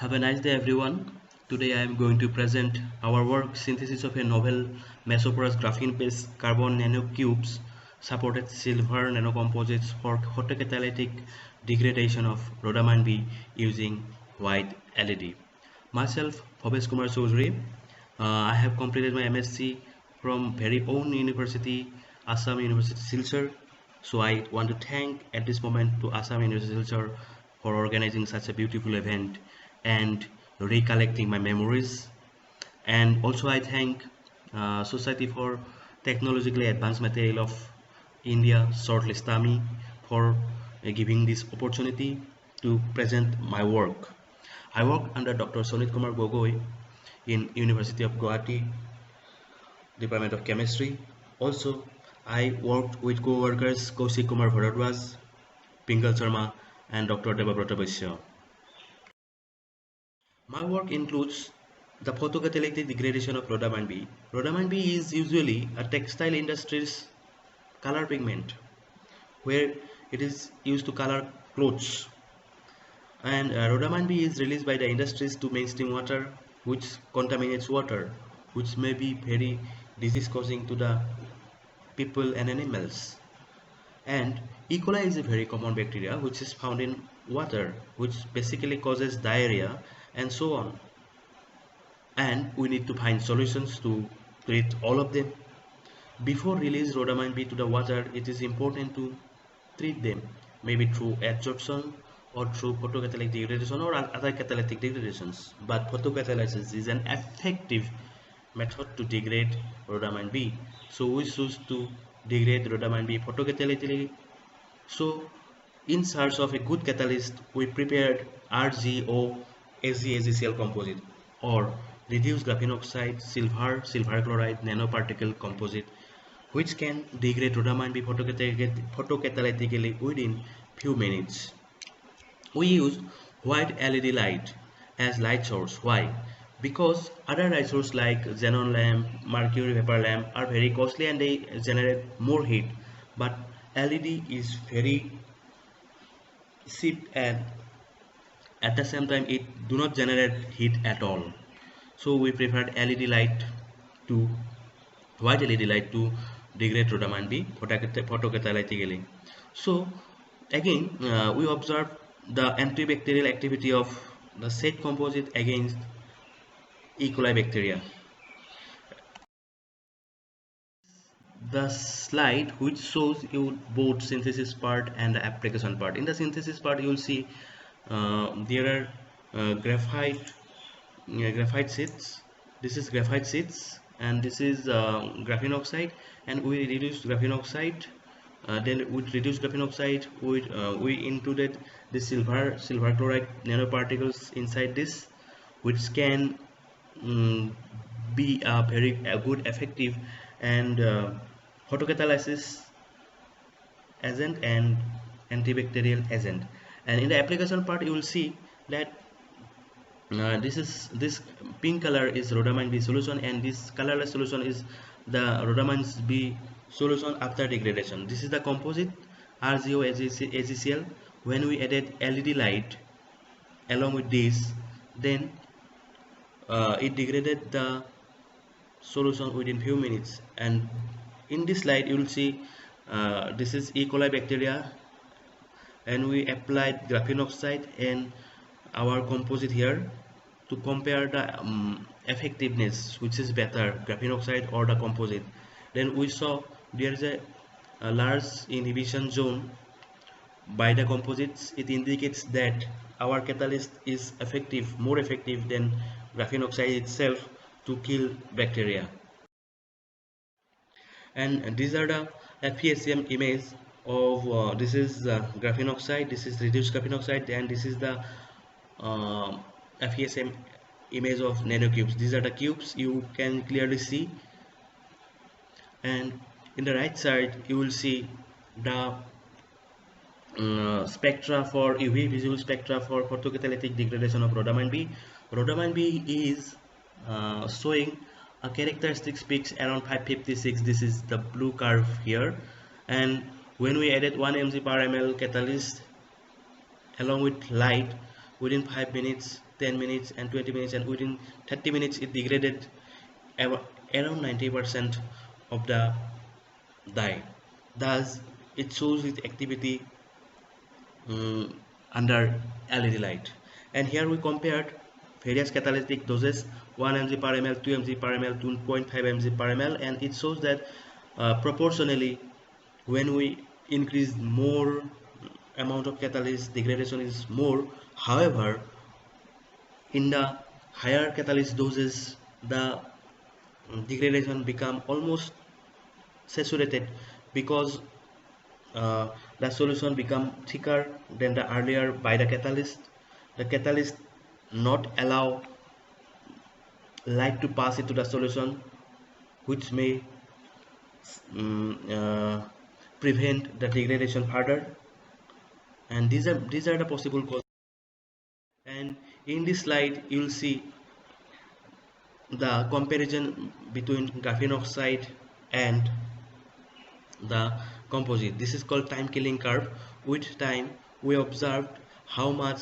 Have a nice day, everyone. Today I am going to present our work synthesis of a novel mesoporous graphene-based carbon nanocubes supported silver nanocomposites for photocatalytic degradation of rhodamine B using white LED. Myself, Bhabesh Kumar Choudhury. I have completed my MSc from very own university, Assam University Silchar. So I want to thank at this moment to Assam University Silchar for organizing such a beautiful event and recollecting my memories. And also I thank Society for Technologically Advanced Material of India, shortly STAMI, for giving this opportunity to present my work. I work under Dr. Sonit Kumar Gogoi in University of Gauhati, Department of Chemistry. Also, I worked with co-workers Kaushik Kumar Bharadwaj, Pingal Sharma, and Dr. Debabrata Vaishya. My work includes the photocatalytic degradation of rhodamine B. Rhodamine B is usually a textile industry's color pigment where it is used to color clothes. And rhodamine B is released by the industries to mainstream water, which contaminates water, which may be very disease causing to the people and animals. And E. coli is a very common bacteria which is found in water, which basically causes diarrhea and so on. And we need to find solutions to treat all of them. Before release rhodamine B to the water, it is important to treat them, maybe through adsorption or through photocatalytic degradation or other catalytic degradations. But photocatalysis is an effective method to degrade rhodamine B. So we choose to degrade rhodamine B photocatalytically. So in search of a good catalyst, we prepared RGO AgAgCl composite or reduced graphene oxide silver chloride nanoparticle composite, which can degrade rhodamine B photocatalytically within few minutes. We use white LED light as light source. Why? Because other light sources like xenon lamp, mercury vapor lamp are very costly and they generate more heat. But LED is very cheap and at the same time it do not generate heat at all. So we preferred LED light to white LED light to degrade rhodamine B photocatalytically. So again, we observe the antibacterial activity of the said composite against E. coli bacteria. The slide which shows you both synthesis part and the application part. In the synthesis part, you will see there are graphite sheets. This is graphite sheets, and this is graphene oxide. And we reduced graphene oxide. Then with reduced graphene oxide, we included the silver chloride nanoparticles inside this, which can be a very good, effective, and photocatalysis agent and antibacterial agent. And in the application part, you will see that this pink color is rhodamine B solution, and this colorless solution is the rhodamine B solution after degradation. This is the composite RGO AgCl. When we added LED light along with this, then it degraded the solution within few minutes. And in this slide you will see this is E. coli bacteria, and we applied graphene oxide and our composite here to compare the effectiveness, which is better, graphene oxide or the composite. Then we saw there is a large inhibition zone by the composites. It indicates that our catalyst is effective, more effective than graphene oxide itself to kill bacteria. And these are the FESM image of this is graphene oxide, this is reduced graphene oxide, and this is the FESM image of nanocubes. These are the cubes you can clearly see, and in the right side you will see the spectra for UV visual spectra for photocatalytic degradation of rhodamine B. Rhodamine B is showing a characteristic peaks around 556. This is the blue curve here, and when we added 1 mg per ml catalyst along with light, within 5 minutes 10 minutes and 20 minutes, and within 30 minutes it degraded around 90% of the dye. Thus, it shows its activity under LED light. And here we compared various catalytic doses, 1 mg per ml, 2 mg per ml, 2.5 mg per ml, and it shows that proportionally, when we increase more amount of catalyst, degradation is more. However, in the higher catalyst doses, the degradation become almost saturated, because uh, the solution become thicker than the earlier by the catalyst. The catalyst not allow light to pass into the solution, which may uh, prevent the degradation further. And these are the possible causes. And in this slide you will see the comparison between graphene oxide and the composite. This is called time killing curve. With time we observed how much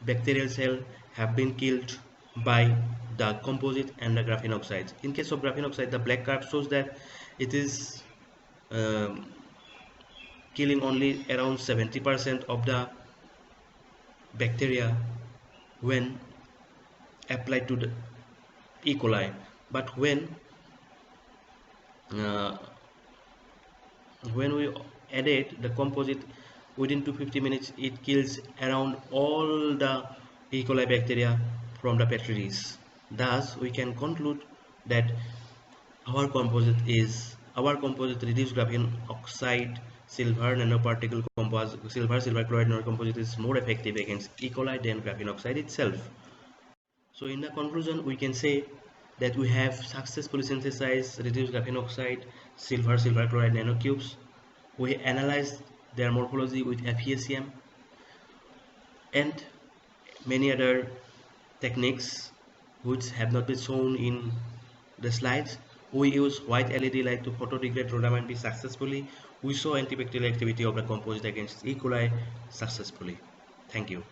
bacterial cell have been killed by the composite and the graphene oxide. In case of graphene oxide, the black curve shows that it is um, killing only around 70% of the bacteria when applied to the E. coli. But uh, when we added the composite, within 250 minutes it kills around all the E. coli bacteria from the petri dish. Thus we can conclude that our composite reduced graphene oxide silver nanoparticle composite, silver chloride nanocomposite is more effective against E. coli than graphene oxide itself. So in the conclusion, we can say that we have successfully synthesized reduced graphene oxide, silver chloride nanocubes. We analyzed their morphology with FESM and many other techniques which have not been shown in the slides. We use white LED light to photodegrade rhodamine B successfully. We saw antibacterial activity of the composite against E. coli successfully. Thank you.